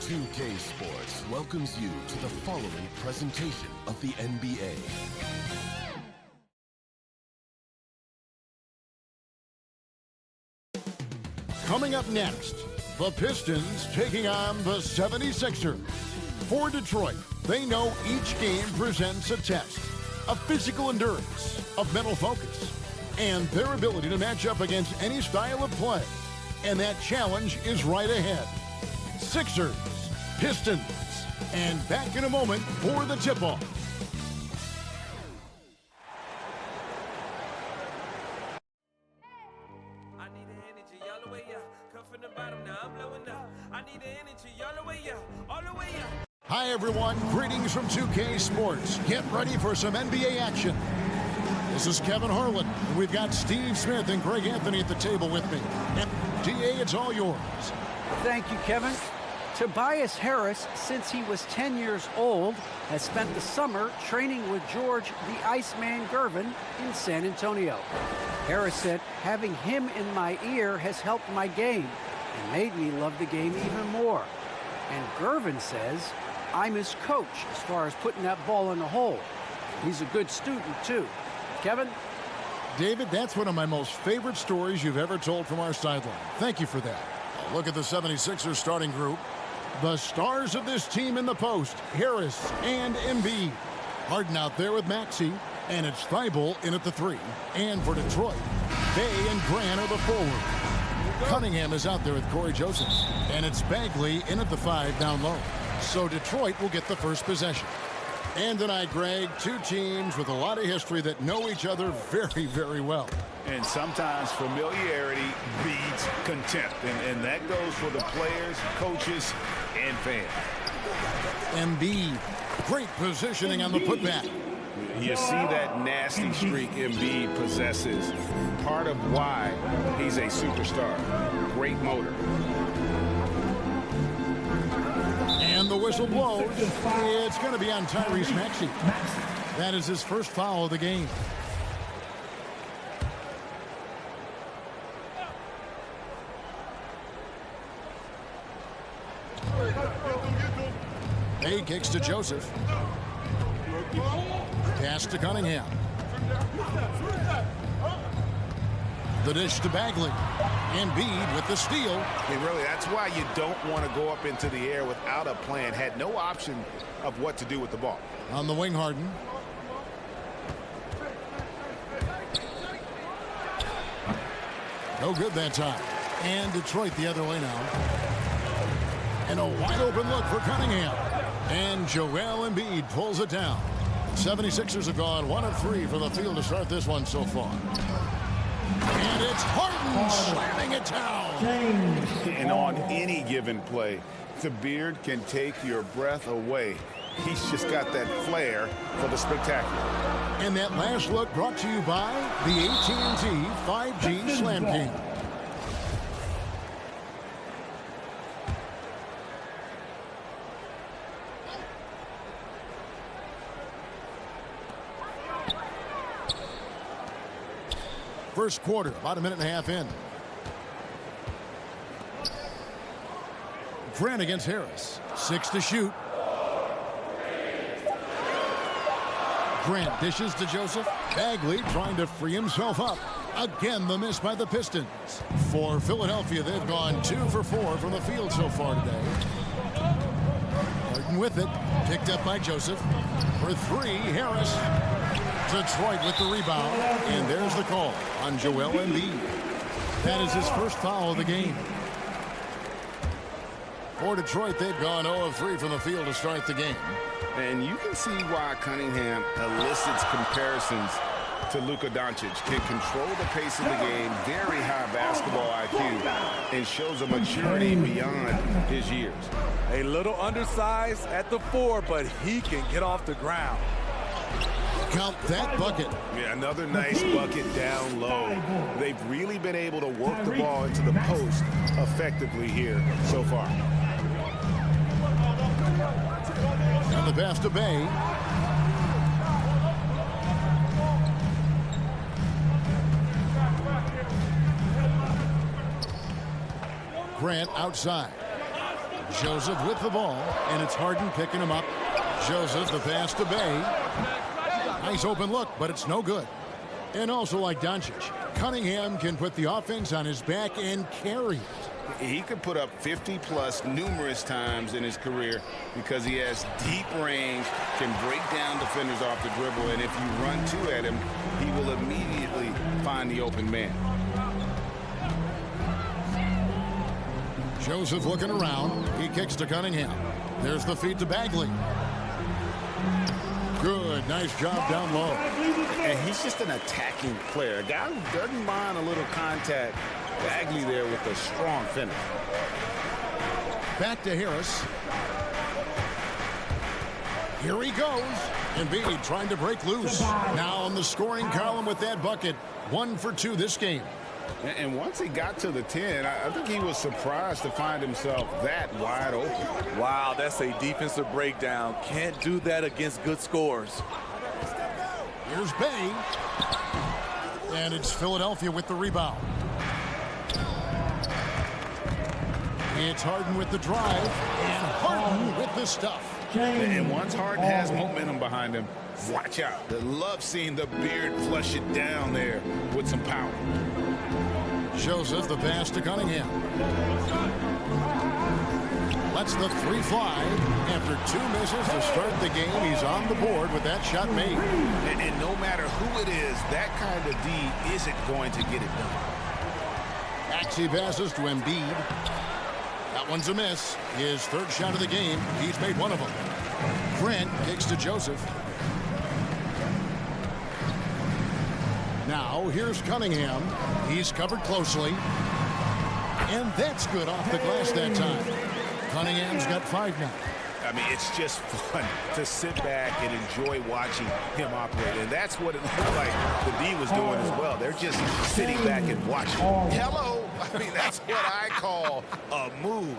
2K Sports welcomes you to the following presentation of the NBA. Coming up next, the Pistons taking on the 76ers. For Detroit, they know each game presents a test of physical endurance, of mental focus, and their ability to match up against any style of play. And that challenge is right ahead. Sixers, Pistons, and back in a moment for the tip-off. Hi everyone, greetings from 2K Sports. Get ready for some NBA action. This is Kevin Harlan, and we've got Steve Smith and Greg Anthony at the table with me. And DA, it's all yours. Thank you, Kevin. Tobias Harris, since he was 10 years old, has spent the summer training with George the Iceman Gervin in San Antonio. Harris said, having him in my ear has helped my game and made me love the game even more. And Gervin says, I'm his coach as far as putting that ball in the hole. He's a good student, too. Kevin? David, that's one of my most favorite stories you've ever told from our sideline. Thank you for that. A look at the 76ers starting group. The stars of this team in the post, Harris and Embiid. Harden out there with Maxey, and it's Thibault in at the 3. And for Detroit, Bay and Grant are the forward. Cunningham is out there with Corey Joseph, and it's Bagley in at the 5 down low. So Detroit will get the first possession. And tonight, Greg, two teams with a lot of history that know each other very, very well. And sometimes familiarity breeds contempt, and that goes for the players, coaches, and fans. Embiid, great positioning on the putback. You see that nasty streak Embiid possesses. Part of why he's a superstar. Great motor. And the whistle blows. It's going to be on Tyrese Maxey. That is his first foul of the game. Hay kicks to Joseph. Pass to Cunningham. The dish to Bagley. Embiid with the steal. And really, that's why you don't want to go up into the air without a plan. Had no option of what to do with the ball. On the wing, Harden. No good that time. And Detroit the other way now. And a wide open look for Cunningham. And Joel Embiid pulls it down. 76ers have gone 1 of 3 from the field to start this one so far. And it's Harden slamming it down. And on any given play, the beard can take your breath away. He's just got that flair for the spectacular. And that last look brought to you by the AT&T 5G Slam King. First quarter, about a minute and a half in. Grant against Harris. 6 to shoot. Grant dishes to Joseph. Bagley trying to free himself up. Again, the miss by the Pistons. For Philadelphia, they've gone 2 for 4 from the field so far today. Harden with it. Picked up by Joseph. For 3, Harris. Detroit with the rebound, and there's the call on Joel Embiid. That is his first foul of the game. For Detroit, they've gone 0 of 3 from the field to start the game. And you can see why Cunningham elicits comparisons to Luka Doncic. Can control the pace of the game, very high basketball IQ, and shows a maturity beyond his years. A little undersized at the 4, but he can get off the ground. Count that bucket. Yeah, another nice bucket down low. They've really been able to work the ball into the post effectively here so far. And the pass to Bay. Grant outside. Joseph with the ball, and it's Harden picking him up. Joseph, the pass to Bay. Nice open look, but it's no good. And also like Doncic, Cunningham can put the offense on his back and carry it. He could put up 50-plus numerous times in his career because he has deep range, can break down defenders off the dribble, and if you run two at him, he will immediately find the open man. Joseph looking around. He kicks to Cunningham. There's the feed to Bagley. Good, nice job down low. And he's just an attacking player. A guy who doesn't mind a little contact. Bagley there with a strong finish. Back to Harris. Here he goes. Embiid trying to break loose. Now on the scoring column with that bucket. 1 for 2 this game. And once he got to the 10, I think he was surprised to find himself that wide open. Wow, that's a defensive breakdown. Can't do that against good scores. Here's Bay. And it's Philadelphia with the rebound. It's Harden with the drive. And Harden with the stuff. And once Harden has momentum behind him, watch out. I love seeing the beard flush it down there with some power. Joseph, the pass to Cunningham. Lets the 3 fly. After 2 misses to start the game, he's on the board with that shot made. And no matter who it is, that kind of D isn't going to get it done. Maxey passes to Embiid. That one's a miss. His 3rd shot of the game. He's made 1 of them. Grant kicks to Joseph. Now, here's Cunningham. He's covered closely. And that's good off the glass that time. Cunningham's got 5 now. I mean, it's just fun to sit back and enjoy watching him operate. And that's what it looked like the D was doing as well. They're just sitting back and watching. Hello. I mean, that's what I call a move.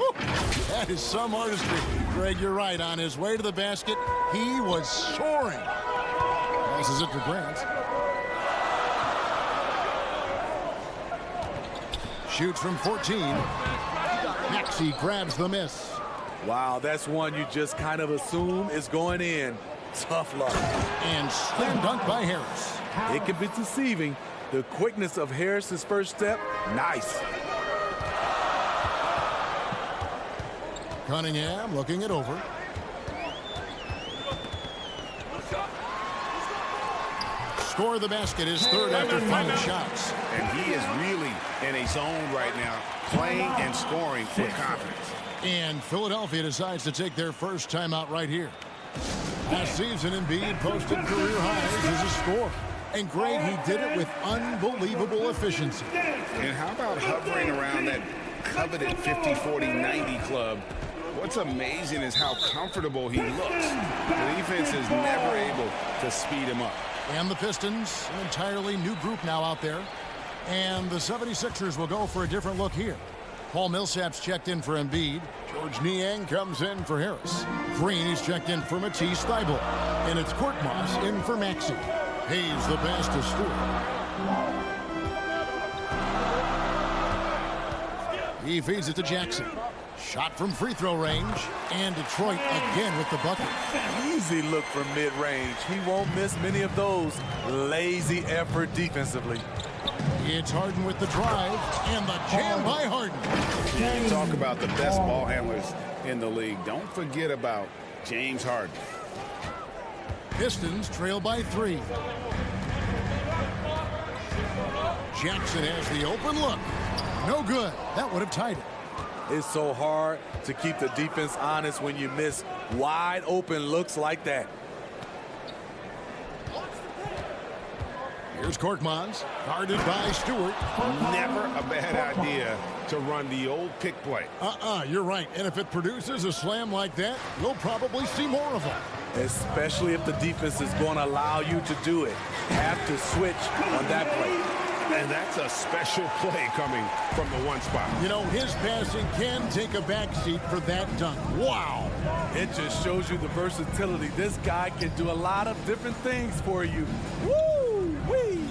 That is some artistry. Greg, you're right. On his way to the basket, he was soaring. Passes it to Grant. Shoots from 14. Maxey grabs the miss. Wow, that's one you just kind of assume is going in. Tough luck. And slam dunk by Harris. It can be deceiving. The quickness of Harris's first step, nice. Cunningham looking it over. Score the basket, his 3rd after 5 shots. And he is really in a zone right now, playing and scoring with confidence. And Philadelphia decides to take their first timeout right here. Last season, Embiid posted career highs as a scorer. And Greg, he did it with unbelievable efficiency. And how about hovering around that coveted 50-40-90 club? What's amazing is how comfortable he looks. The defense is never able to speed him up. And the Pistons, an entirely new group now out there. And the 76ers will go for a different look here. Paul Millsap's checked in for Embiid. George Niang comes in for Harris. Green is checked in for Matisse Thybulle. And it's Korkmaz in for Maxey. Hayes the pass to Stewart. He feeds it to Jackson. Shot from free throw range. And Detroit again with the bucket. Easy look from mid-range. He won't miss many of those. Lazy effort defensively. It's Harden with the drive. And the jam by Harden. You talk about the best ball handlers in the league. Don't forget about James Harden. Pistons trail by 3. Jackson has the open look. No good. That would have tied it. It's so hard to keep the defense honest when you miss wide open looks like that. Here's Korkmaz, guarded by Stewart. Never a bad idea to run the old pick play. You're right. And if it produces a slam like that, we'll probably see more of them. Especially if the defense is going to allow you to do it. Have to switch on that play. And that's a special play coming from the 1 spot. You know, his passing can take a backseat for that dunk. Wow. It just shows you the versatility. This guy can do a lot of different things for you. Woo-wee.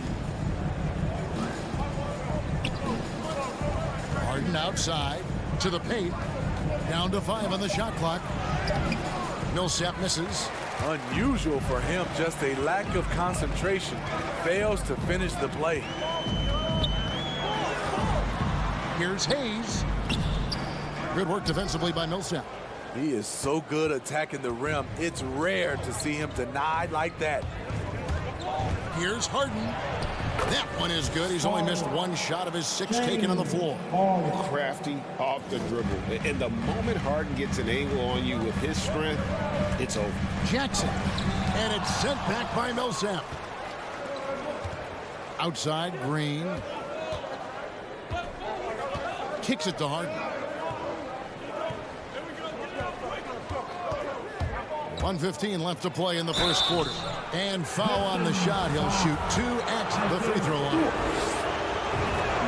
Harden outside to the paint. Down to 5 on the shot clock. Millsap misses. Unusual for him, just a lack of concentration. Fails to finish the play. Here's Hayes. Good work defensively by Millsap. He is so good attacking the rim. It's rare to see him denied like that. Here's Harden. That one is good. He's only missed one shot of his 6 taken on the floor. Crafty off the dribble. And the moment Harden gets an angle on you with his strength, it's over. Jackson. And it's sent back by Millsap. Outside, Green. Kicks it to Harden. 1:15 left to play in the first quarter. And foul on the shot. He'll shoot 2 at the free throw line.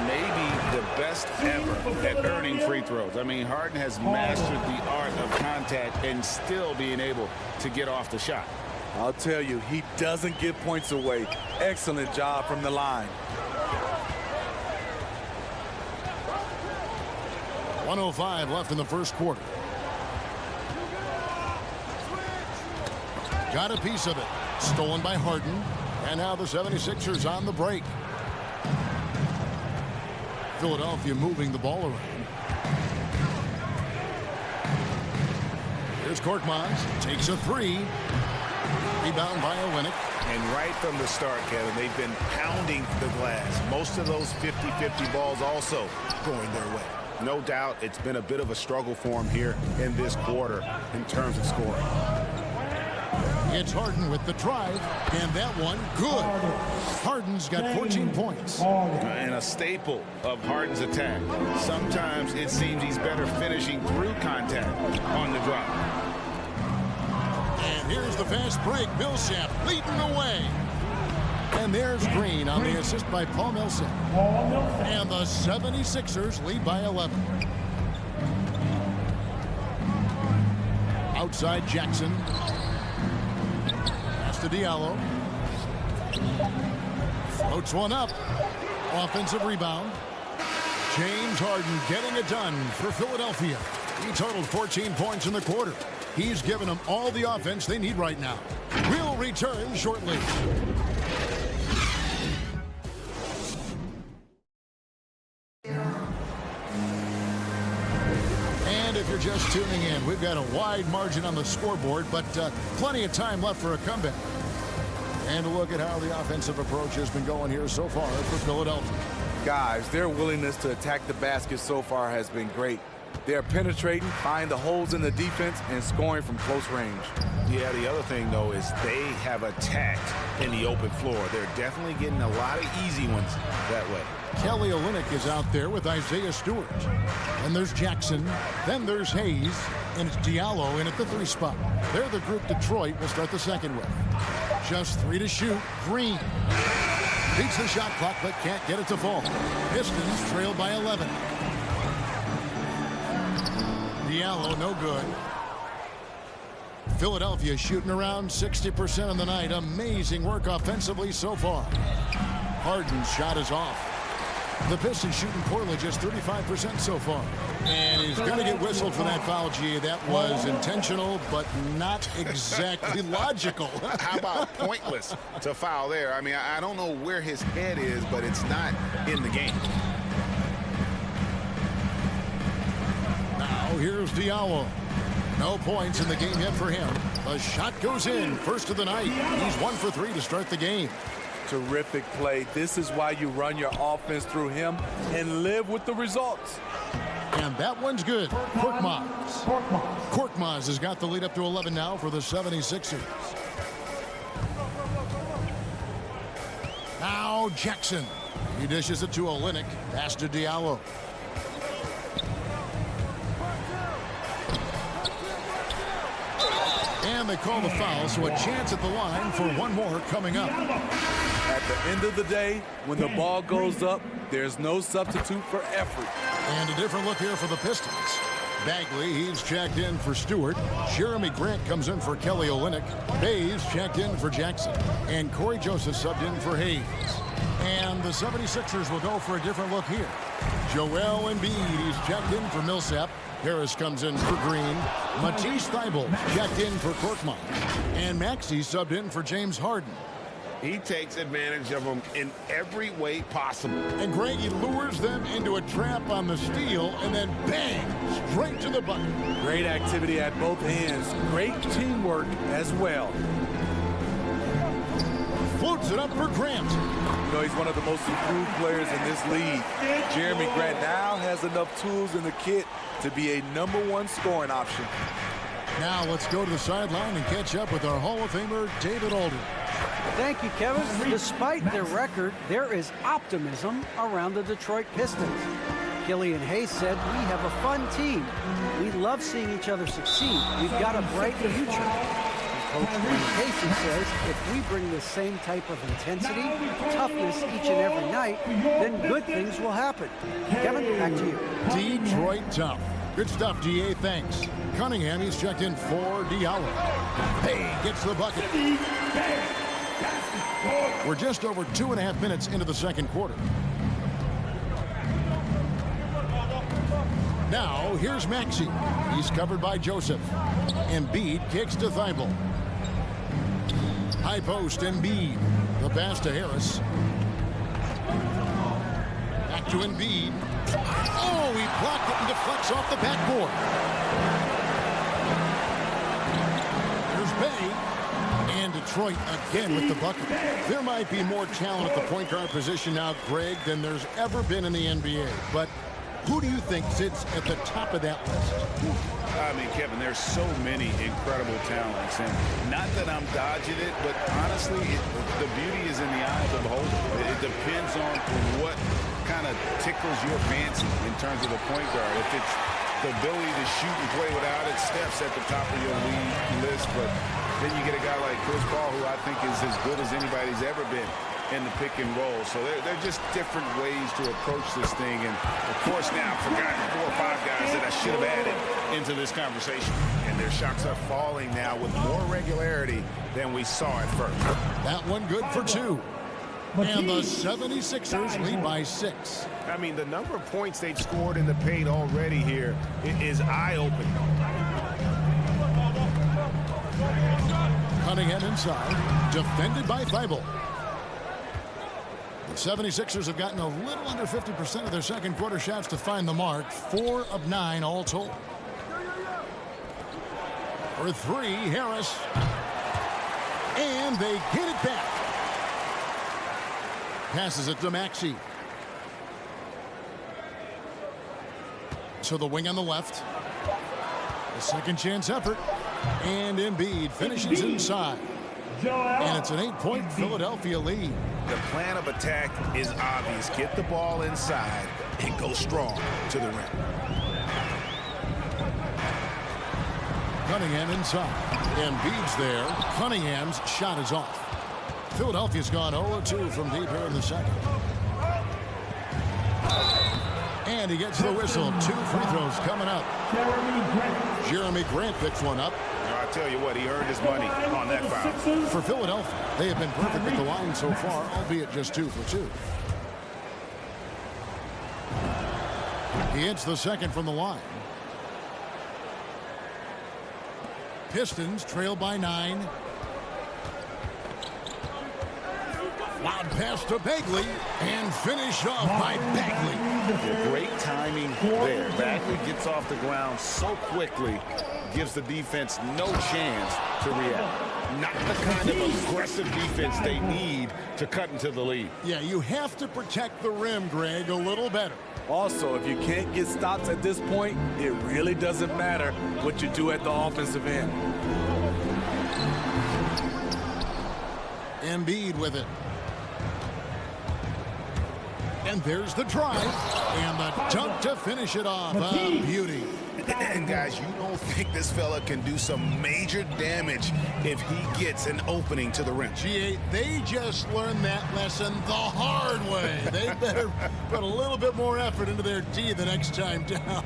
Maybe the best ever at earning free throws. I mean, Harden has mastered the art of contact and still being able to get off the shot. I'll tell you, he doesn't give points away. Excellent job from the line. 1:05 left in the first quarter. Got a piece of it. Stolen by Harden. And now the 76ers on the break. Philadelphia moving the ball around. Here's Korkmaz. Takes a 3. Rebound by Olynyk. And right from the start, Kevin, they've been pounding the glass. Most of those 50-50 balls also going their way. No doubt it's been a bit of a struggle for him here in this quarter in terms of scoring. It's Harden with the drive, and that one good. Harden's got 14 points. And a staple of Harden's attack. Sometimes it seems he's better finishing through contact on the drop. And here's the fast break. Millsap leading the way. And there's Green on the assist by Paul Millsap. And the 76ers lead by 11. Outside Jackson. To Diallo. Floats one up. Offensive rebound. James Harden getting it done for Philadelphia. He totaled 14 points in the quarter. He's given them all the offense they need right now. We'll return shortly. If you're just tuning in, we've got a wide margin on the scoreboard, but plenty of time left for a comeback. And a look at how the offensive approach has been going here so far for Philadelphia. Guys, their willingness to attack the basket so far has been great. They're penetrating, finding the holes in the defense, and scoring from close range. Yeah, the other thing, though, is they have attacked in the open floor. They're definitely getting a lot of easy ones that way. Kelly Olynyk is out there with Isaiah Stewart. And there's Jackson. Then there's Hayes. And it's Diallo in at the 3 spot. They're the group Detroit will start the second with. Just 3 to shoot. Green. Beats the shot clock, but can't get it to fall. Pistons trailed by 11. Diallo, no good. Philadelphia shooting around 60% on the night. Amazing work offensively so far. Harden's shot is off. The Pistons shooting poorly, just 35% so far. And he's going to get whistled for that foul, G. That was intentional, but not exactly logical. How about pointless to foul there? I mean, I don't know where his head is, but it's not in the game. Now here's Diallo. No points in the game yet for him. The shot goes in. First of the night. He's 1 for 3 to start the game. Terrific play. This is why you run your offense through him and live with the results. And that one's good. Korkmaz has got the lead up to 11 now for the 76ers. Now Jackson. He dishes it to Olynyk. Pass to Diallo. And they call the foul, so a chance at the line for one more coming up. At the end of the day, when the ball goes up, there's no substitute for effort. And a different look here for the Pistons. Bagley, he's checked in for Stewart. Jeremy Grant comes in for Kelly Olynyk. Hayes checked in for Jackson. And Corey Joseph subbed in for Hayes. And the 76ers will go for a different look here. Joel Embiid, he's checked in for Millsap. Harris comes in for Green. Matisse Thybulle checked in for Korkmaz. And Maxey subbed in for James Harden. He takes advantage of them in every way possible. And Greg, he lures them into a trap on the steal, and then bang, straight to the bucket. Great activity at both ends. Great teamwork as well. Floats it up for Grant. You know, he's one of the most improved players in this league. Jeremy Grant now has enough tools in the kit to be a #1 scoring option. Now let's go to the sideline and catch up with our Hall of Famer, David Alden. Thank you, Kevin. Despite their record, there is optimism around the Detroit Pistons. Killian Hayes said, "We have a fun team. We love seeing each other succeed. We've got a bright future." Coach Wayne Casey says, "If we bring the same type of intensity, toughness each and every night, then good things will happen." Kevin, back to you. Detroit tough. Good stuff, DA. Thanks. Cunningham, he's checked in for Diallo. Hey, gets the bucket. We're just over 2.5 minutes into the second quarter. Now, here's Maxey. He's covered by Joseph. Embiid kicks to Thybulle. High post, Embiid. The pass to Harris. Back to Embiid. Oh, he blocked it and deflects off the backboard. Here's Bay. And Detroit again with the bucket. There might be more talent at the point guard position now, Greg, than there's ever been in the NBA. But who do you think sits at the top of that list? I mean, Kevin, there's so many incredible talents. And not that I'm dodging it, but honestly, the beauty is in the eye of the beholder. It depends on what kind of tickles your fancy in terms of the point guard. If it's the ability to shoot and play without it, Steph's at the top of your league list. But then you get a guy like Chris Paul, who I think is as good as anybody's ever been in the pick and roll. So they're just different ways to approach this thing. And, of course, now I've forgotten 4 or 5 guys that I should have added into this conversation. And their shots are falling now with more regularity than we saw at first. That one good for 2. And the 76ers lead by 6. I mean, the number of points they've scored in the paint already here is eye-opening. Cunningham inside, defended by Thybulle. The 76ers have gotten a little under 50% of their second quarter shots to find the mark. 4 of 9 all told. For 3, Harris. And they get it back. Passes it to Maxey. To the wing on the left. A second chance effort. And Embiid finishes inside. And it's an 8-point Philadelphia lead. The plan of attack is obvious. Get the ball inside and go strong to the rim. Cunningham inside. Embiid's there. Cunningham's shot is off. Philadelphia's gone 0-2 from deep here in the second. And he gets the whistle. 2 free throws coming up. Jeremy Grant picks one up. I tell you what, he earned his money on that foul. For Philadelphia, they have been perfect at the line so far, albeit just 2 for 2. He hits the second from the line. Pistons trail by 9. Loud pass to Bagley and finish off by Bagley. Great timing there. Bagley gets off the ground so quickly, gives the defense no chance to react. Not the kind of aggressive defense they need to cut into the lead. Yeah, you have to protect the rim, Greg, a little better. Also, if you can't get stops at this point, it really doesn't matter what you do at the offensive end. Embiid with it. And there's the drive. And the dunk to finish it off. A beauty. And guys, you don't think this fella can do some major damage if he gets an opening to the rim. G8, they just learned that lesson the hard way. They better put a little bit more effort into their D the next time down.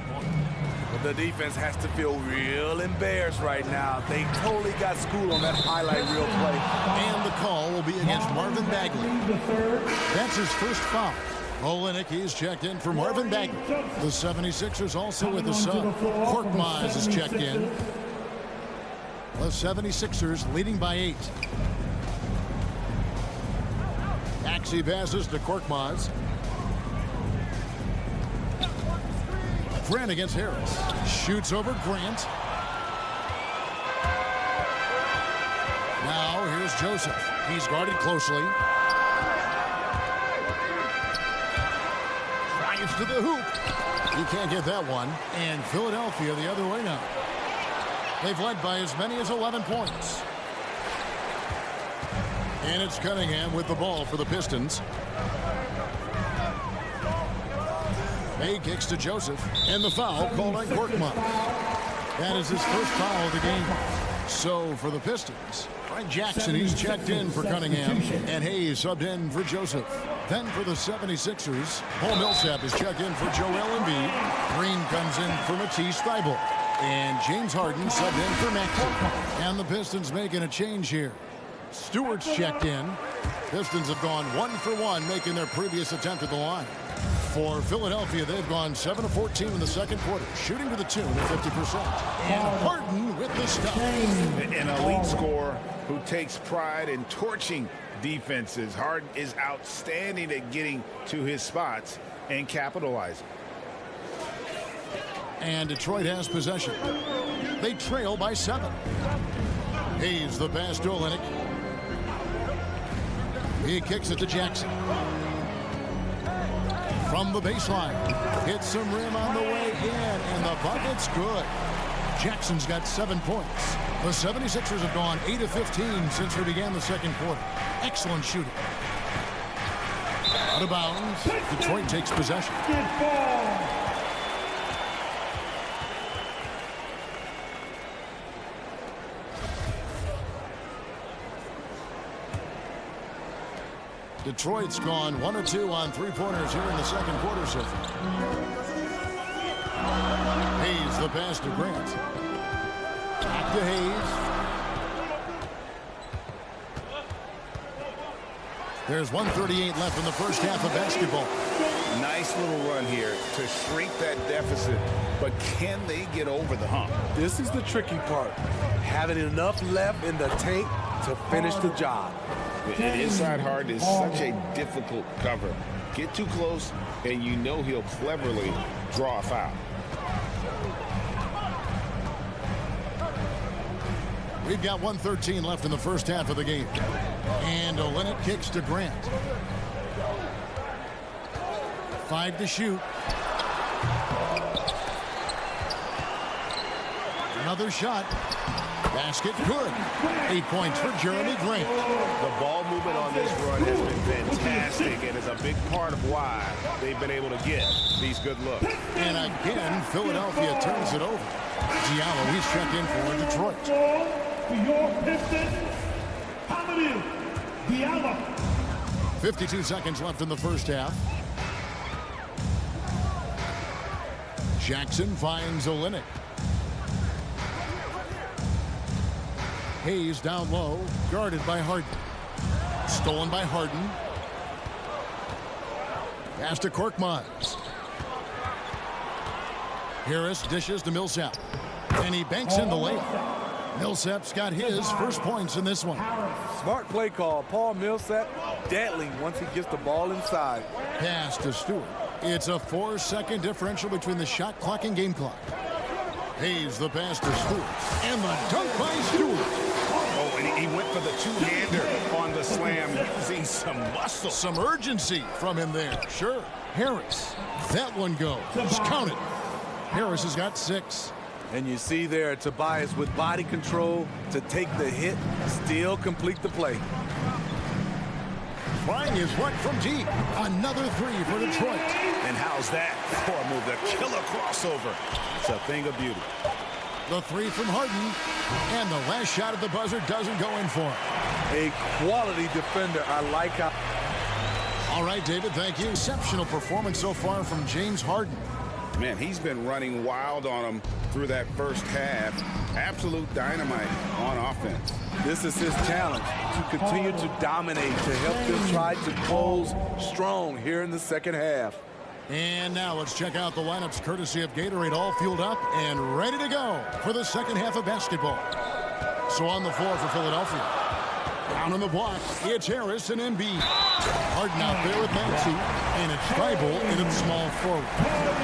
But the defense has to feel real embarrassed right now. They totally got schooled on that highlight reel play. And the call will be against Marvin Bagley. That's his first foul. Olenek, he's checked in for Marvin Bagley. The 76ers also with the sub. Korkmaz is checked in. The 76ers leading by 8. Maxey passes to Korkmaz. Grant against Harris. Shoots over Grant. Now here's Joseph. He's guarded closely. Drives to the hoop. He can't get that one. And Philadelphia the other way now. They've led by as many as 11 points. And it's Cunningham with the ball for the Pistons. May kicks to Joseph. And the foul called on Korkmaz. That is his first foul of the game. So for the Pistons, Frank Jackson, he's checked in for Cunningham. And Hayes subbed in for Joseph. Then for the 76ers, Paul Millsap is checked in for Joel Embiid. Green comes in for Matisse Thybulle. And James Harden subbed in for Maxey. And the Pistons making a change here. Stewart's checked in. Pistons have gone 1 for 1, making their previous attempt at the line. For Philadelphia, they've gone 7 of 14 in the second quarter, shooting to the tune of 50%. And Harden with the stop. An elite scorer who takes pride in torching defenses. Harden is outstanding at getting to his spots and capitalizing. And Detroit has possession. They trail by 7. Hayes the pass to Olenek. He kicks it to Jackson. From the baseline. Hits some rim on the way in, and the bucket's good. Jackson's got 7 points. The 76ers have gone 8 of 15 since we began the second quarter. Excellent shooting. Out of bounds. Detroit takes possession. Detroit's gone 1 of 2 on three-pointers here in the second quarter so far. Hayes the pass to Grant. Back to Hayes. There's 1:38 left in the first half of basketball. Nice little run here to shrink that deficit, but can they get over the hump? This is the tricky part. Having enough left in the tank to finish the job. An inside Harden is such a difficult cover. Get too close, and you know he'll cleverly draw a foul. We've got 1:13 left in the first half of the game. And Olenek kicks to Grant. 5 to shoot. Another shot. Basket good. 8 points for Jeremy Grant. The ball movement on this run has been fantastic and is a big part of why they've been able to get these good looks. And again, Philadelphia turns it over. Diallo, he's checked in for Detroit. For your Pistons, Hamidou Diallo. 52 seconds left in the first half. Jackson finds Olenek. Hayes down low, guarded by Harden. Stolen by Harden. Pass to Korkmaz. Harris dishes to Millsap. And he banks in the layup. Millsap's got his first points in this one. Smart play call. Paul Millsap deadly once he gets the ball inside. Pass to Stewart. It's a 4-second differential between the shot clock and game clock. Hayes the pass to Stewart. And the dunk by Stewart. Oh, and he went for the two-hander on the slam, using some muscle. Some urgency from him there. Sure. Harris. That one goes. Count it. Harris has got 6. And you see there Tobias with body control to take the hit, still complete the play. Trying his luck from deep. Another 3 for Detroit. And how's that for a move? The killer crossover. It's a thing of beauty. The 3 from Harden. And the last shot at the buzzer doesn't go in for him. A quality defender. I like how. All right, David, thank you. Exceptional performance so far from James Harden. Man, he's been running wild on them through that first half. Absolute dynamite on offense. This is his challenge, to continue to dominate, to help them try to close strong here in the second half. And now let's check out the lineups courtesy of Gatorade, all fueled up and ready to go for the second half of basketball. So on the floor for Philadelphia. Down on the block, it's Harris and Embiid. Harden out there with Maxey, and it's Thibault in its small forward.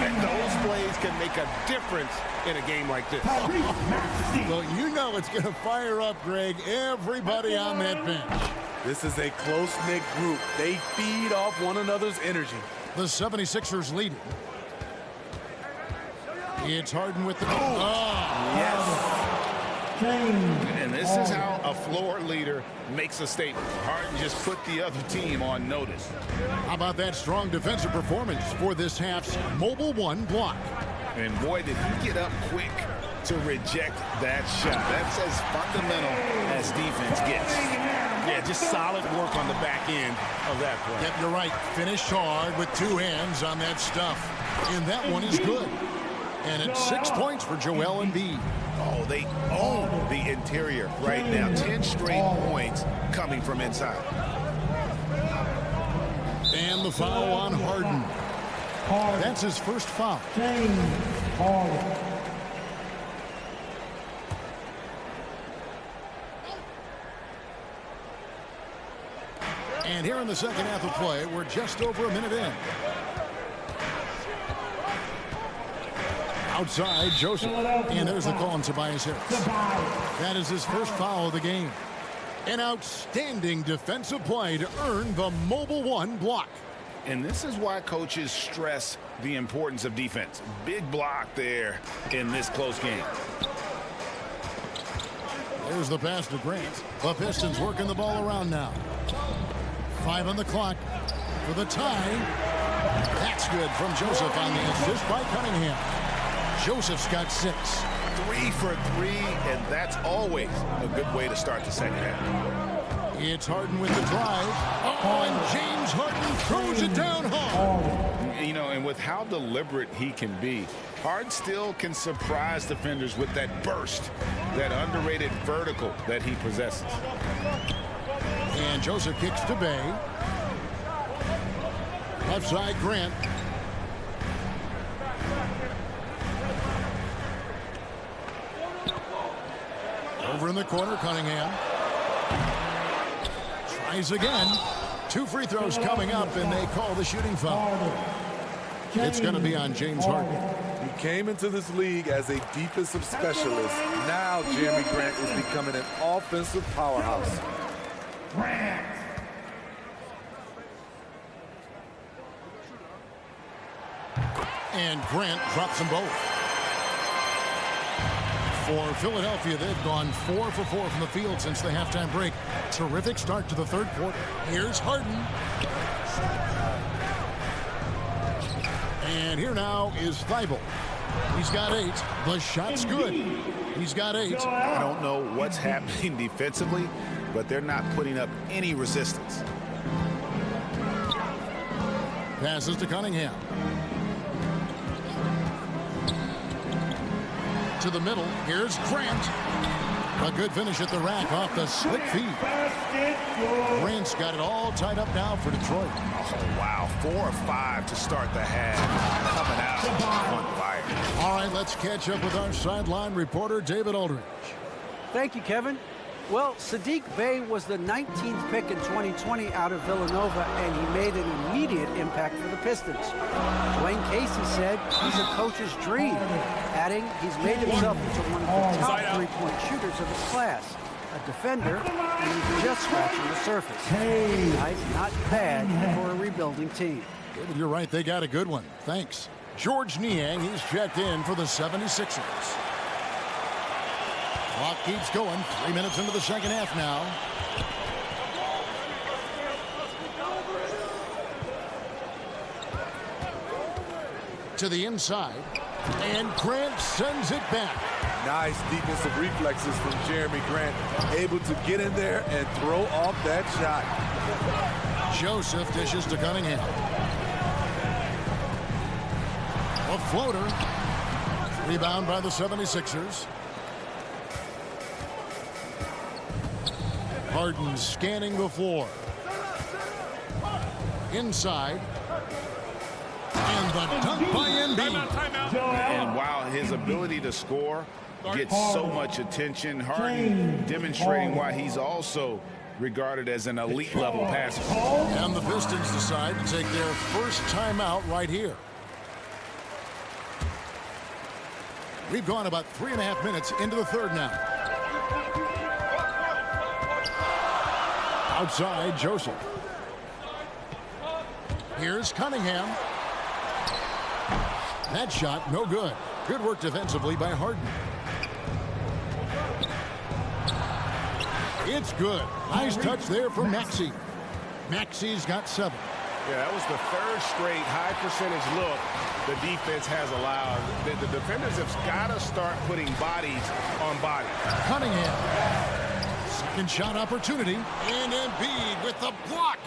And those plays can make a difference in a game like this. Well, you know it's going to fire up, Greg, everybody on that bench. This is a close-knit group. They feed off one another's energy. The 76ers lead. It's Harden with the... Yes. And this is how a floor leader makes a statement. Harden just put the other team on notice. How about that strong defensive performance for this half's Mobile One block? And boy, did he get up quick to reject that shot. That's as fundamental as defense gets. Yeah, just solid work on the back end of that play. Yep, you're right. Finished hard with two hands on that stuff. And that one is good. And it's 6 points for Joel Embiid. Oh, they own the interior right now. 10 straight points coming from inside. And the foul on Harden. That's his first foul. And here in the second half of play, we're just over a minute in. Outside, Joseph. And there's the call on Tobias Harris. That is his first foul of the game. An outstanding defensive play to earn the Mobile One block. And this is why coaches stress the importance of defense. Big block there in this close game. There's the pass to Grant. The Pistons working the ball around now. 5 on the clock for the tie. That's good from Joseph on the assist by Cunningham. Joseph's got 6. 3 for 3, and that's always a good way to start the second half. It's Harden with the drive. Oh, and James Harden throws it down hard. You know, and with how deliberate he can be, Harden still can surprise defenders with that burst, that underrated vertical that he possesses. And Joseph kicks to Bay. Left side, Grant. Over in the corner, Cunningham. Tries again. 2 free throws coming up, and they call the shooting foul. It's going to be on James Harden. He came into this league as a defensive specialist. Now Jeremy Grant is becoming an offensive powerhouse. And Grant drops them both. For Philadelphia, they've gone 4 for 4 from the field since the halftime break. Terrific start to the third quarter. Here's Harden. And here now is Thibault. He's got 8. The shot's good. He's got 8. I don't know what's happening defensively, but they're not putting up any resistance. Passes to Cunningham. To the middle. Here's Grant. A good finish at the rack off the slick feed. Grant's got it all tied up now for Detroit. Oh, wow. 4 or 5 to start the half. Coming out on fire. All right, let's catch up with our sideline reporter, David Aldridge. Thank you, Kevin. Well, Saddiq Bey was the 19th pick in 2020 out of Villanova, and he made an immediate impact for the Pistons. Dwayne Casey said he's a coach's dream, adding he's made himself into one of the top three-point shooters of his class, a defender, and he's just scratching the surface. He's not bad for a rebuilding team. David, you're right. They got a good one. Thanks. George Niang, he's checked in for the 76ers. Clock keeps going. 3 minutes into the second half now. To the inside. And Grant sends it back. Nice defensive reflexes from Jeremy Grant. Able to get in there and throw off that shot. Joseph dishes to Cunningham. A floater. Rebound by the 76ers. Harden scanning the floor. Inside. And the dunk by Embiid. And while his ability to score gets so much attention, Harden demonstrating why he's also regarded as an elite level passer. And the Pistons decide to take their first timeout right here. We've gone about 3.5 minutes into the third now. Outside, Joseph. Here's Cunningham. That shot, no good. Good work defensively by Harden. It's good. Nice touch there for Maxey. Maxey's got 7. Yeah, that was the third straight high percentage look the defense has allowed. The defenders have got to start putting bodies on bodies. Cunningham. Second shot opportunity. And Embiid with the block.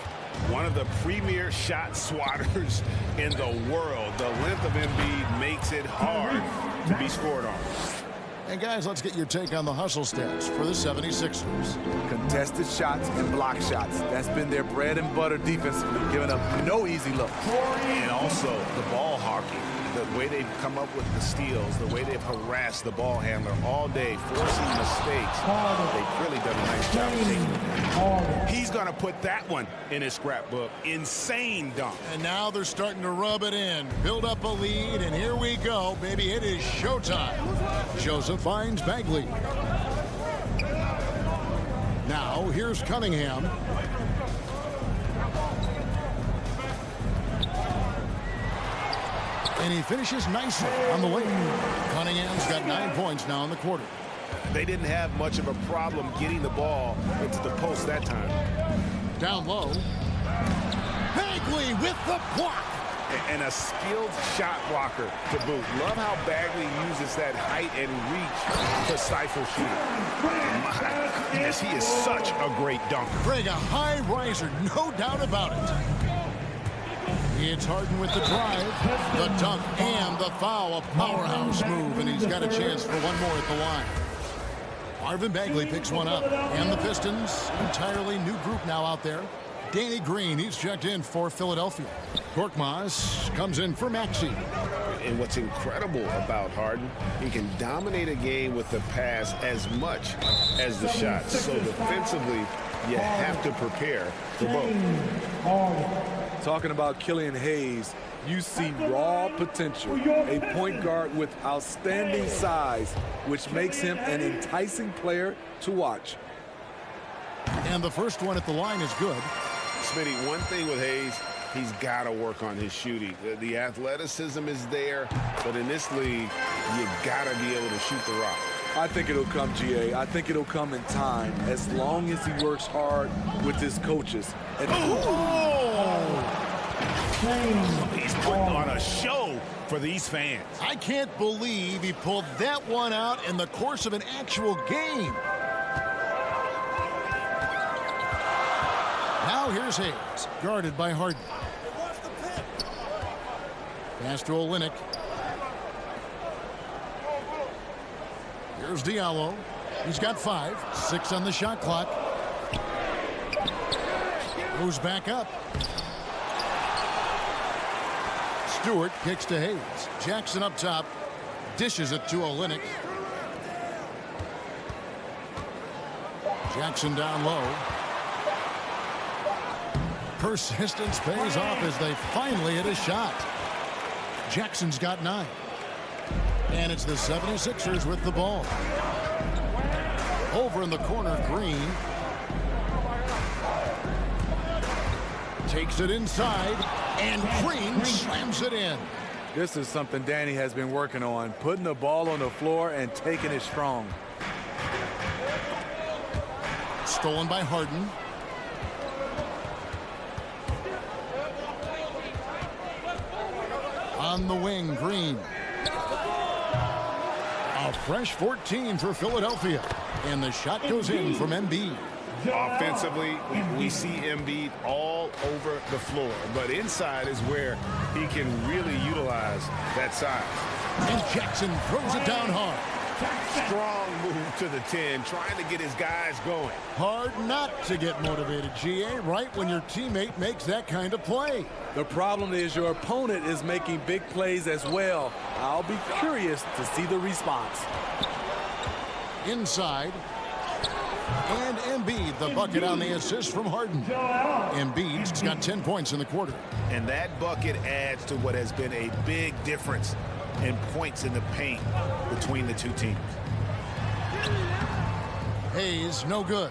One of the premier shot swatters in the world. The length of Embiid makes it hard to be scored on. And guys, let's get your take on the hustle stats for the 76ers. Contested shots and block shots. That's been their bread and butter defensively, giving up no easy looks. And also the ball hawking. The way they've come up with the steals, the way they've harassed the ball handler all day, forcing mistakes. They've really done a nice job of taking them. He's going to put that one in his scrapbook. Insane dunk. And now they're starting to rub it in, build up a lead, and here we go, baby. It is showtime. Joseph finds Bagley. Now here's Cunningham. And he finishes nicely on the way. Cunningham's got 9 points now in the quarter. They didn't have much of a problem getting the ball into the post that time. Down low. Bagley with the block. And a skilled shot blocker to boot. Love how Bagley uses that height and reach to stifle shooting. My goodness, he is such a great dunker. Greg, a high riser, no doubt about it. It's Harden with the drive, the dunk, and the foul. A powerhouse move, and he's got a chance for one more at the line. Marvin Bagley picks one up, and the Pistons, entirely new group now out there. Danny Green, he's checked in for Philadelphia. Korkmaz comes in for Maxey. And what's incredible about Harden, he can dominate a game with the pass as much as the shot. So defensively, you have to prepare for both. Talking about Killian Hayes, you see raw potential. A point guard with outstanding size, which makes him an enticing player to watch. And the first one at the line is good. Smitty, one thing with Hayes, he's got to work on his shooting. The athleticism is there, but in this league, you got to be able to shoot the rock. I think it'll come, GA. I think it'll come in time, as long as he works hard with his coaches. And he's putting on a show for these fans. I can't believe he pulled that one out in the course of an actual game. Now here's Hayes, guarded by Harden. Pass to Olynyk. Here's Diallo. He's got 5, 6 on the shot clock. Goes back up. Stewart kicks to Hayes. Jackson up top. Dishes it to Olynyk. Jackson down low. Persistence pays off as they finally hit a shot. Jackson's got 9. And it's the 76ers with the ball. Over in the corner, Green. Takes it inside, and Green slams it in. this is something Danny has been working on, putting the ball on the floor and taking it strong. Stolen by Harden. On the wing, Green. A fresh 14 for Philadelphia. And the shot goes in from Embiid. Offensively, we see Embiid all over the floor, but inside is where he can really utilize that size. And Jackson throws it down hard. Strong move to the 10, trying to get his guys going. Hard not to get motivated, GA, right when your teammate makes that kind of play. The problem is your opponent is making big plays as well. I'll be curious to see the response. Inside. And Embiid, the bucket on the assist from Harden. Embiid's got 10 points in the quarter. And that bucket adds to what has been a big difference in points in the paint between the two teams. Hayes, no good.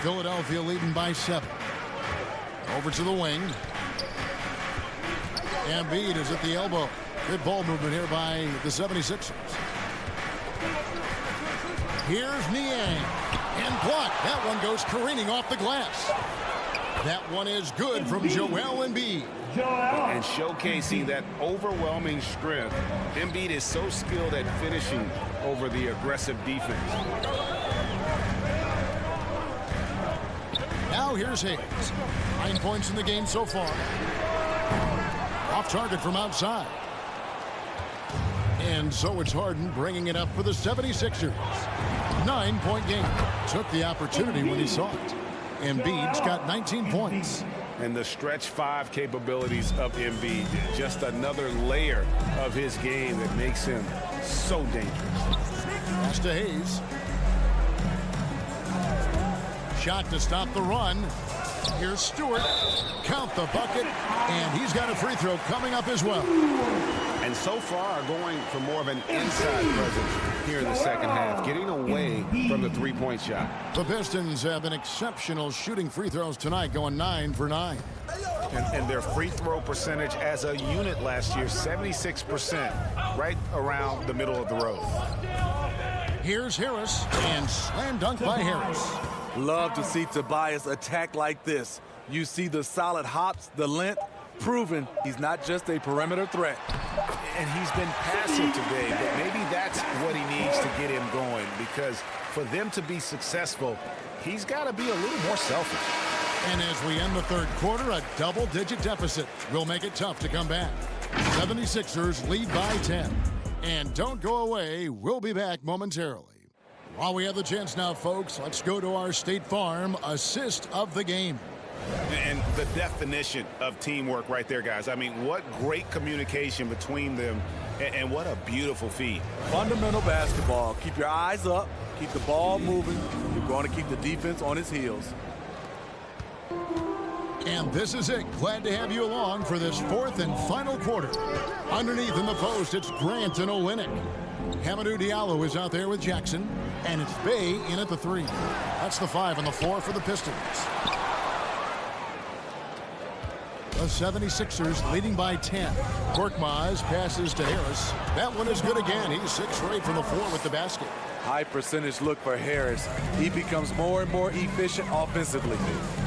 Philadelphia leading by 7. Over to the wing. Embiid is at the elbow. Good ball movement here by the 76ers. Here's Niang. And blocked. That one goes careening off the glass. That one is good from Joel Embiid. And showcasing that overwhelming strength. Embiid is so skilled at finishing over the aggressive defense. Now here's Hayes. 9 points in the game so far. Off target from outside. And so it's Harden bringing it up for the 76ers. 9-point game. Took the opportunity when he saw it. Embiid's got 19 points. And the stretch 5 capabilities of Embiid. Just another layer of his game that makes him so dangerous. Pass to Hayes. Shot to stop the run. Here's Stewart. Count the bucket. And he's got a free throw coming up as well. And so far going for more of an inside presence here in the second half, getting away from the three-point shot. The Pistons have been exceptional shooting free throws tonight, going 9 for 9. And their free throw percentage as a unit last year, 76%, right around the middle of the road. Here's Harris, and slam dunk by Harris. Love to see Tobias attack like this. You see the solid hops, the length, proving he's not just a perimeter threat. And he's been passive today, but maybe that's what he needs to get him going, because for them to be successful, he's got to be a little more selfish. And as we end the third quarter, a double-digit deficit will make it tough to come back. 76ers lead by 10. And don't go away. We'll be back momentarily. While we have the chance now, folks, let's go to our State Farm assist of the game. And the definition of teamwork right there, guys. I mean, what great communication between them, and what a beautiful feed. Fundamental basketball. Keep your eyes up. Keep the ball moving. You're going to keep the defense on its heels. And this is it. Glad to have you along for this fourth and final quarter. Underneath in the post, it's Grant and Olynyk. Hamidou Diallo is out there with Jackson. And it's Bay in at the 3. That's the 5 and the 4 for the Pistons. The 76ers leading by 10. Korkmaz passes to Harris. That one is good again. He's 6 for 8 from the floor with the basket. High percentage look for Harris. He becomes more and more efficient offensively.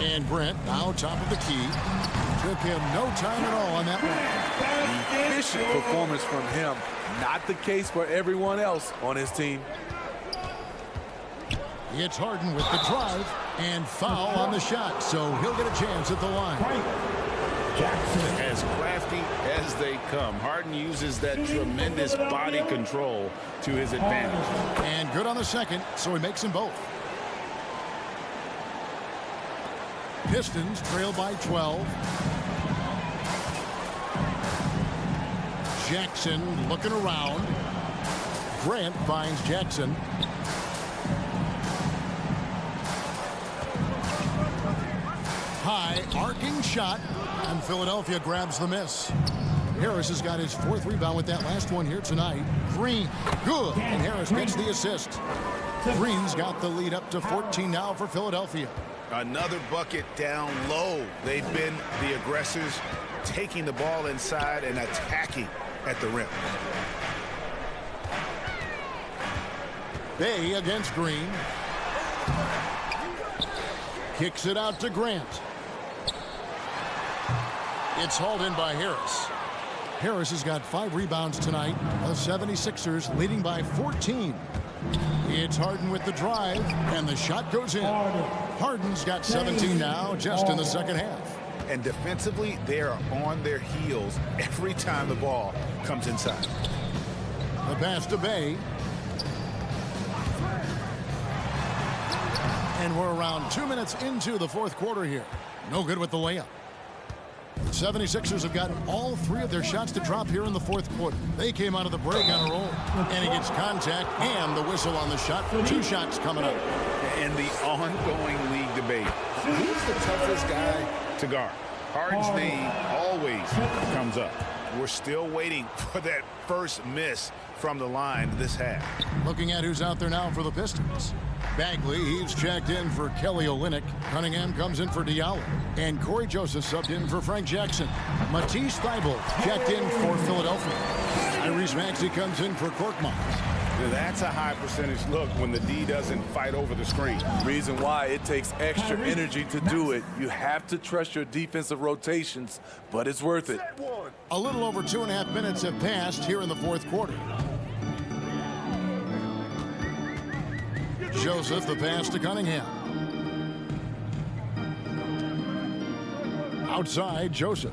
And Brent now top of the key. Took him no time at all on that one. Efficient performance from him. Not the case for everyone else on his team. It's Harden with the drive and foul on the shot, so he'll get a chance at the line. As crafty as they come, Harden uses that tremendous body control to his advantage. And good on the second, so he makes them both. Pistons trail by 12. Jackson looking around. Grant finds Jackson. High arcing shot, and Philadelphia grabs the miss. Harris has got his 4th rebound with that last one here tonight. Green, good, and Harris gets the assist. Green's got the lead up to 14 now for Philadelphia. Another bucket down low. They've been the aggressors, taking the ball inside and attacking at the rim. Bay against Green. Kicks it out to Grant. It's hauled in by Harris. Harris has got 5 rebounds tonight. The 76ers leading by 14. It's Harden with the drive, and the shot goes in. Harden's got 17 now, just in the second half. And defensively, they are on their heels every time the ball comes inside. The pass to Bay. And we're around 2 minutes into the fourth quarter here. No good with the layup. The 76ers have gotten all 3 of their shots to drop here in the fourth quarter. They came out of the break on a roll. And he gets contact and the whistle on the shot. 2 shots coming up. And the ongoing league debate. Who's the toughest guy to guard? Harden's name always comes up. We're still waiting for that first miss from the line this half. Looking at who's out there now for the Pistons. Bagley, he's checked in for Kelly Olynyk. Cunningham comes in for Diallo. And Corey Joseph subbed in for Frank Jackson. Matisse Thybulle checked in for Philadelphia. Tyrese Maxey comes in for Korkmaz. That's a high percentage look when the D doesn't fight over the screen. Reason why it takes extra energy to do it. You have to trust your defensive rotations, but it's worth it. A little over 2.5 minutes have passed here in the fourth quarter. Joseph, the pass to Cunningham. Outside, Joseph.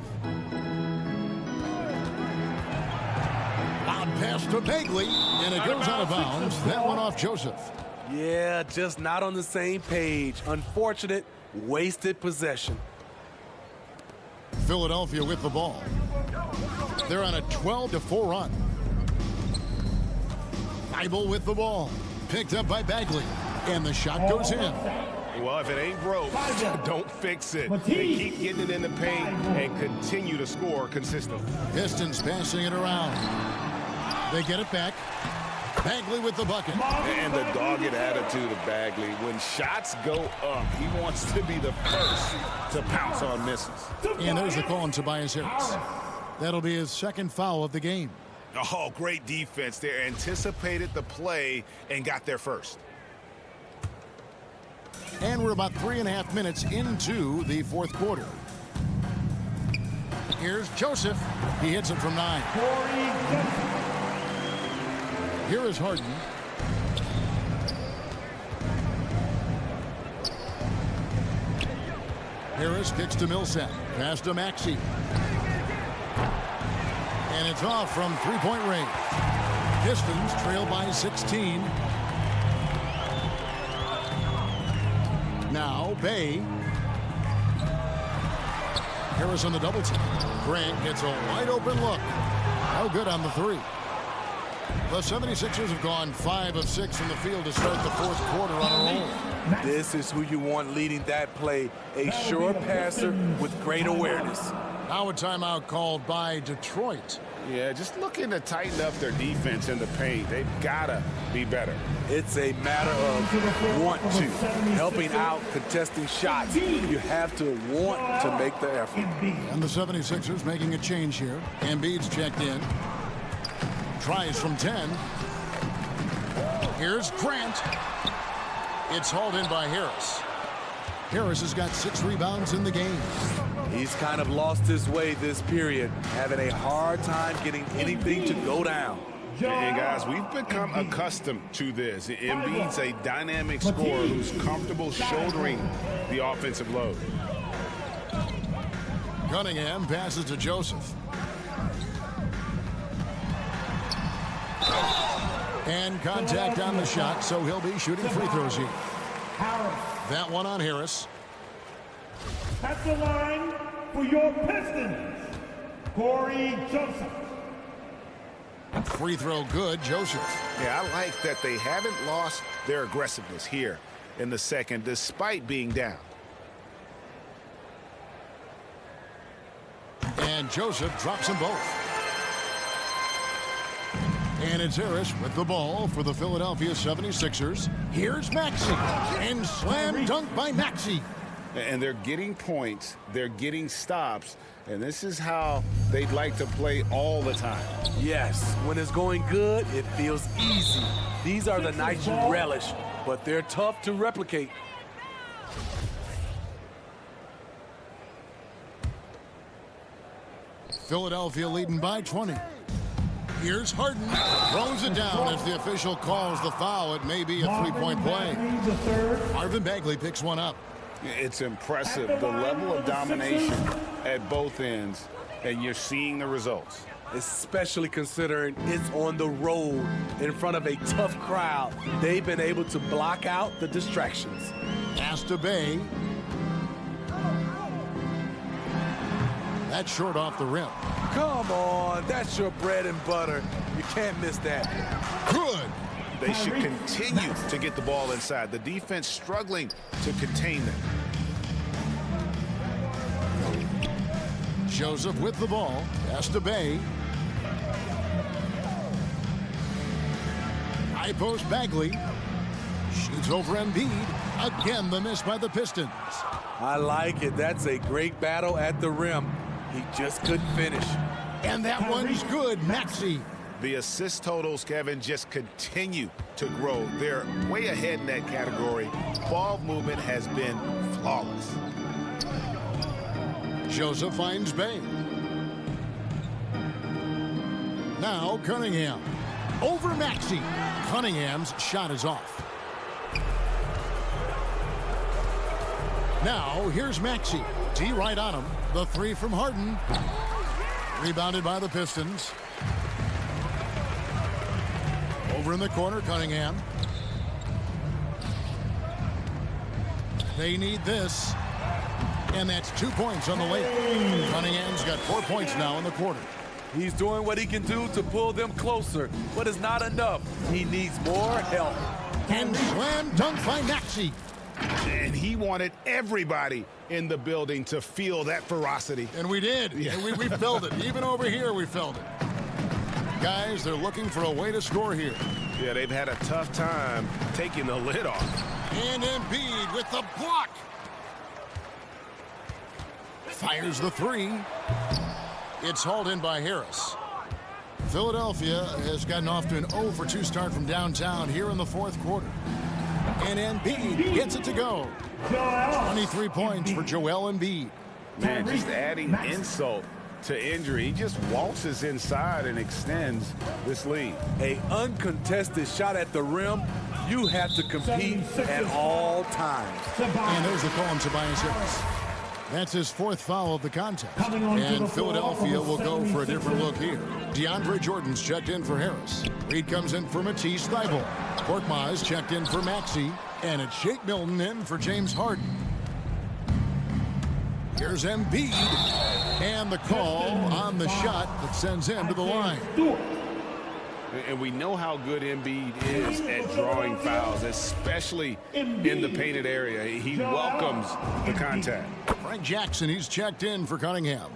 Loud pass to Bagley, and it goes out of bounds. That one off Joseph. Yeah, just not on the same page. Unfortunate, wasted possession. Philadelphia with the ball. They're on a 12-4 run. Thybulle with the ball. Picked up by Bagley. And the shot goes in. Well, if it ain't broke, don't fix it. They keep getting it in the paint and continue to score consistently. Pistons passing it around. They get it back. Bagley with the bucket. And the dogged attitude of Bagley. When shots go up, he wants to be the first to pounce on misses. And there's the call on Tobias Harris. That'll be his second foul of the game. Oh, great defense there. Anticipated the play and got there first. And we're about 3.5 minutes into the fourth quarter. Here's Joseph. He hits it from 9. Here is Harden. Harris kicks to Millsap. Pass to Maxey. And it's off from three-point range. Pistons trail by 16. Now Bay. Harris on the double team. Grant gets a wide open look. No good on the 3. The 76ers have gone 5 of 6 from the field to start the fourth quarter on a roll. This is who you want leading that play. A sure passer with great awareness. Now a timeout called by Detroit. Yeah, just looking to tighten up their defense in the paint. They've got to be better. It's a matter of want to. Helping out, contesting shots. You have to want to make the effort. And the 76ers making a change here. Embiid's checked in. Tries from 10. Here's Grant. It's hauled in by Harris. Harris has got 6 rebounds in the game. He's kind of lost his way this period, having a hard time getting anything to go down. And guys, we've become accustomed to this. Embiid's a dynamic scorer who's comfortable shouldering the offensive load. Cunningham passes to Joseph. And contact on the shot, so he'll be shooting free throws here. That one on Harris. At the line for your Pistons, Corey Joseph. Free throw good, Joseph. Yeah, I like that they haven't lost their aggressiveness here in the second, despite being down. And Joseph drops them both. And it's Harris with the ball for the Philadelphia 76ers. Here's Maxey. And slam dunk by Maxey. And they're getting points, they're getting stops, and this is how they'd like to play all the time. Yes, when it's going good, it feels easy. These are the nights you relish, but they're tough to replicate. Philadelphia leading by 20. Here's Harden. Throws it down as the official calls the foul. It may be a three-point play. Marvin Bagley picks one up. It's impressive, the level of domination at both ends, and you're seeing the results. Especially considering it's on the road in front of a tough crowd. They've been able to block out the distractions. Pass to Bay. That's short off the rim. Come on, that's your bread and butter. You can't miss that. Good. They should continue to get the ball inside. The defense struggling to contain them. Joseph with the ball. Pass to Bay. High post Bagley. Shoots over Embiid. Again, the miss by the Pistons. I like it. That's a great battle at the rim. He just couldn't finish. And that one's good, Maxey. The assist totals, Kevin, just continue to grow. They're way ahead in that category. Ball movement has been flawless. Joseph finds Bay. Now Cunningham. Over Maxey. Cunningham's shot is off. Now here's Maxey. T right on him. The three from Harden. Rebounded by the Pistons. Over in the corner, Cunningham. They need this. And that's 2 points on the layup. Cunningham's got 4 points now in the quarter. He's doing what he can do to pull them closer, but it's not enough. He needs more help. And slam dunk by Maxey. And he wanted everybody in the building to feel that ferocity. And we did. Yeah. And we felt it. Even over here, we felt it. Guys, they're looking for a way to score here. Yeah, they've had a tough time taking the lid off. And Embiid with the block. Fires the three. It's hauled in by Harris. Philadelphia has gotten off to an 0 for 2 start from downtown here in the fourth quarter. And Embiid gets it to go. 23 points for Joel Embiid. Man, just adding insult to injury. He just waltzes inside and extends this lead. A uncontested shot at the rim. You have to compete at all times. And there's the call on Tobias Harris. That's his 4th foul of the contest. And Philadelphia will go for a different look here. DeAndre Jordan's checked in for Harris. Reed comes in for Matisse Thybulle. Korkmaz checked in for Maxey. And it's Shake Milton in for James Harden. Here's Embiid. And the call on the shot that sends him to the line. And we know how good Embiid is at drawing fouls, especially in the painted area. He welcomes the contact. Frank Jackson, he's checked in for Cunningham.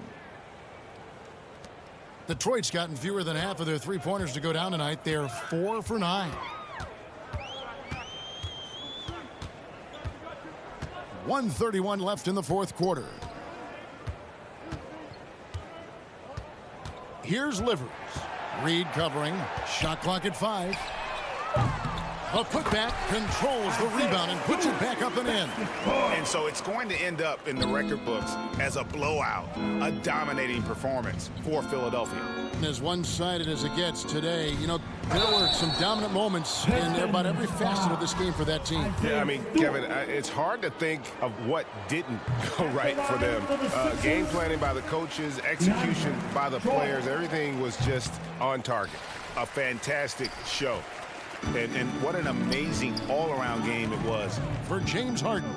Detroit's gotten fewer than half of their three-pointers to go down tonight. They're 4 for 9. 1:31 left in the fourth quarter. Here's Livers. Reed covering. Shot clock at 5. A putback controls the rebound and puts it back up and in. And so it's going to end up in the record books as a blowout, a dominating performance for Philadelphia. And as one-sided as it gets today, you know, there were some dominant moments in about every facet of this game for that team. Yeah, I mean, Kevin, it's hard to think of what didn't go right for them. Game planning by the coaches, execution by the players, everything was just on target. A fantastic show. And what an amazing all-around game it was. For James Harden.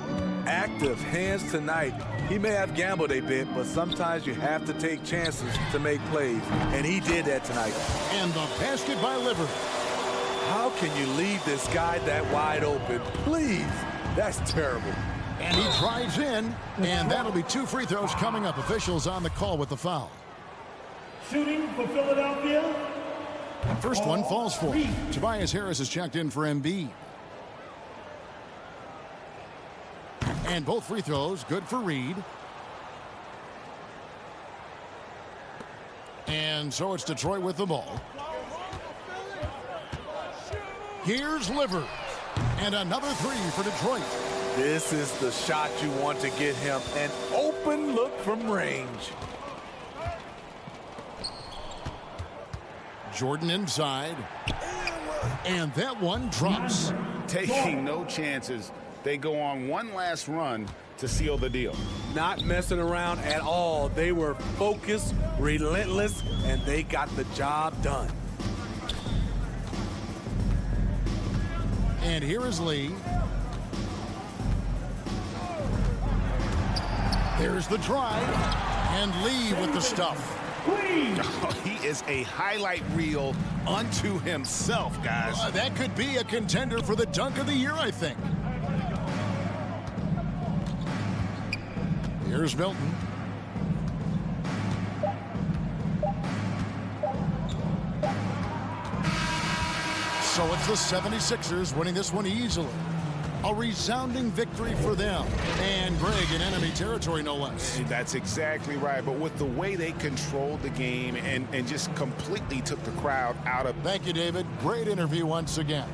Active hands tonight. He may have gambled a bit, but sometimes you have to take chances to make plays. And he did that tonight. And the basket by Livers. How can you leave this guy that wide open? Please. That's terrible. And he drives in, and that'll be 2 free throws coming up. Officials on the call with the foul. Shooting for Philadelphia. First one falls for him. Tobias Harris is checked in for Embiid. And both free throws good for Reed. And so it's Detroit with the ball. Here's Livers. And another 3 for Detroit. This is the shot you want to get him. An open look from range. Jordan inside. And that one drops. Taking no chances. They go on one last run to seal the deal. Not messing around at all. They were focused, relentless, and they got the job done. And here is Lee. There's the drive. And Lee with the stuff. Oh, he is a highlight reel unto himself, guys. That could be a contender for the dunk of the year, I think. Here's Milton. So it's the 76ers winning this one easily. A resounding victory for them. And Greg in enemy territory, no less. That's exactly right. But with the way they controlled the game and just completely took the crowd out of... Thank you, David. Great interview once again.